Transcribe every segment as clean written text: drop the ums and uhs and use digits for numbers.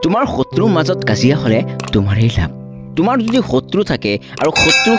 তোমাৰ শত্ৰুৰ মাজত কাজিয়া হ'লে তোমাৰেই লাভ তোমাৰ যদি শত্ৰু থাকে আৰু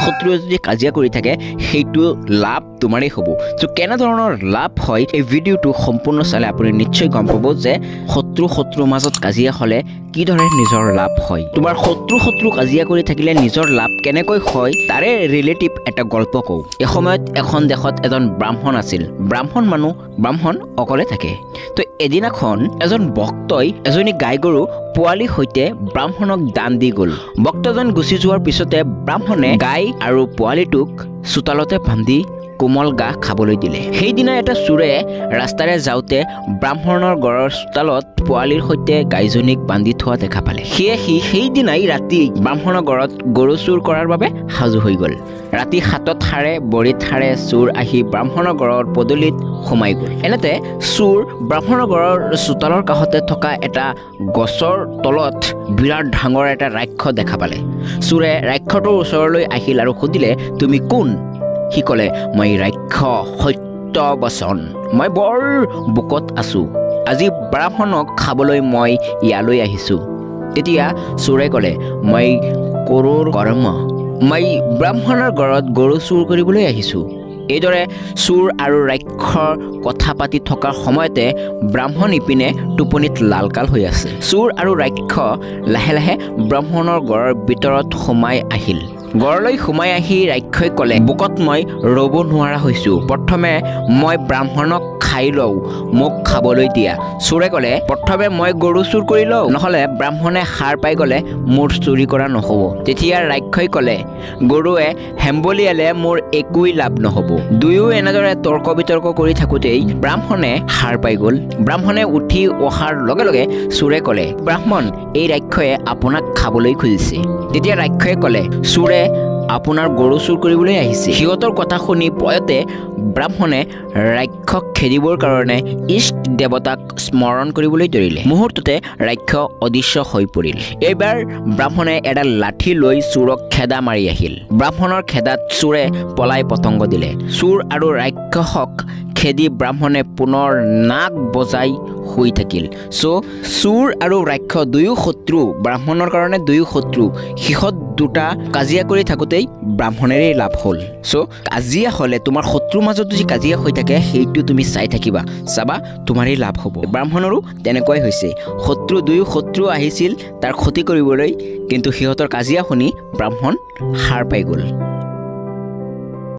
শত্ৰুৱে যদি কাজিয়া কৰি থাকে সেইটো লাভ তোমাৰেই হ'ব সো কেনে ধৰণৰ লাভ হয় এই ভিডিওটো সম্পূৰ্ণ চালে আপুনি নিশ্চয় গম পাব যে শত্ৰুৰ মাজত কাজিয়া হ'লে কি ধৰে নিজৰ লাভ হয় তোমাৰ শত্ৰু কাজিয়া কৰি থাকিলে নিজৰ লাভ কেনেকৈ হয় তাৰে ৰিলেটিভ এটা গল্প কওঁ এসময়ত এখন দেশত এজন ব্ৰাহ্মণ আছিল ব্ৰাহ্মণ অকলে থাকে তো এদিনাখন এজন ভক্তই এজনী গাই গৰু পোৱালি সৈতে ব্ৰাহ্মণক দান দি গ'ল ভক্তজন গুচি যোৱাৰ পিছতে ব্ৰাহ্মণে গাই আৰু পোৱালিটোক চোতালতে বান্ধি কোমল ঘাঁহ খাবলৈ দিলে সেইদিনা এটা চোৰে ৰাস্তাৰে যাওঁতে ব্ৰাহ্মণৰ ঘৰৰ চোতালত পোৱালিৰ সৈতে গাইজনীক বান্ধি থোৱা দেখা পালে সেয়ে সি সেইদিনাই ৰাতি ব্ৰাহ্মণৰ ঘৰত গৰু চুৰ কৰাৰ বাবে সাজু হৈ গ'ল ৰাতি হাতত হাৰে বৰিত হাৰে চোৰ আহি ব্ৰাহ্মণৰ ঘৰৰ পদূলিত সোমাই গ'ল এনেতে চোৰ ব্ৰাহ্মণৰ ঘৰৰ চোতালৰ কাষতে থকা এটা গছৰ তলত বিৰাট ডাঙৰ এটা ৰাক্ষস দেখা পালে চোৰে ৰাক্ষসটোৰ ওচৰলৈ আহিল আৰু সুধিলে তুমি কোন সি ক'লে মই ৰাক্ষস সত্যবচন মই বৰ বুকত আছোঁ আজি ব্ৰাহ্মণক খাবলৈ মই ইয়ালৈ আহিছোঁ তেতিয়া চোৰে ক'লে মই কৰোৰ কৰ্ম মই ব্ৰাহ্মণৰ ঘৰত গৰু চুৰ কৰিবলৈ আহিছোঁ এইদৰে চোৰ আৰু ৰাক্ষসৰ কথা পাতি থকাৰ সময়তে ব্ৰাহ্মণ ইপিনে টোপনিত লালকাল হৈ আছে চোৰ আৰু ৰাক্ষস লাহে লাহে ব্ৰাহ্মণৰ ঘৰৰ ভিতৰত সোমাই আহিল ঘৰলৈ সোমাই আহি ৰাক্ষসই ক'লে বুকত মই ৰ'ব নোৱাৰা হৈছোঁ প্ৰথমে মই ব্ৰাহ্মণক খাই লওঁ মোক খাবলৈ দিয়া চোৰে ক'লে প্ৰথমে মই গৰু চুৰ কৰি লওঁ নহ'লে ব্ৰাহ্মণে সাৰ পাই গ'লে মোৰ চুৰি কৰা নহ'ব তেতিয়া ৰাক্ষসই ক'লে গৰুৱে হেম্বলিয়ালে মোৰ একোৱেই লাভ নহ'ব দুয়ো এনেদৰে তৰ্ক বিতৰ্ক কৰি থাকোঁতেই ব্ৰাহ্মণে সাৰ পাই গ'ল ব্ৰাহ্মণে উঠি অহাৰ লগে লগে চোৰে ক'লে ব্ৰাহ্মণ এই ৰাক্ষসে আপোনাক খাবলৈ খুজিছে তেতিয়া ৰাক্ষসে ক'লে চোৰে আপোনাৰ গৰু চুৰ কৰিবলৈ আহিছে সিহঁতৰ কথা শুনি ভয়তে ব্ৰাহ্মণে ৰাক্ষসক খেদিবৰ কাৰণে ইষ্ট দেৱতাক স্মৰণ কৰিবলৈ ধৰিলে মুহূৰ্ততে ৰাক্ষস অদৃশ্য হৈ পৰিল এইবাৰ ব্ৰাহ্মণে এডাল লাঠি লৈ চোৰক খেদা মাৰি আহিল ব্ৰাহ্মণৰ খেদাত চোৰে পলাই পতংগ দিলে চোৰ আৰু ৰাক্ষসক খেদি ব্ৰাহ্মণে পুনৰ নাক বজাই শুই থাকিল চোৰ আৰু ৰাক্ষস দুয়ো শত্ৰু ব্ৰাহ্মণৰ কাৰণে দুয়ো শত্ৰু শেষত দুটা কাজিয়া কৰি থাকোঁতেই ব্ৰাহ্মণেৰেই লাভ হ'ল কাজিয়া হ'লে তোমাৰ শত্ৰুৰ মাজত যদি কাজিয়া হৈ থাকে সেইটো তুমি চাই থাকিবা চাবা তোমাৰেই লাভ হ'ব ব্ৰাহ্মণৰো তেনেকুৱাই হৈছে দুয়ো শত্ৰু আহিছিল তাৰ ক্ষতি কৰিবলৈ কিন্তু সিহঁতৰ কাজিয়া শুনি ব্ৰাহ্মণ সাৰ পাই গ'ল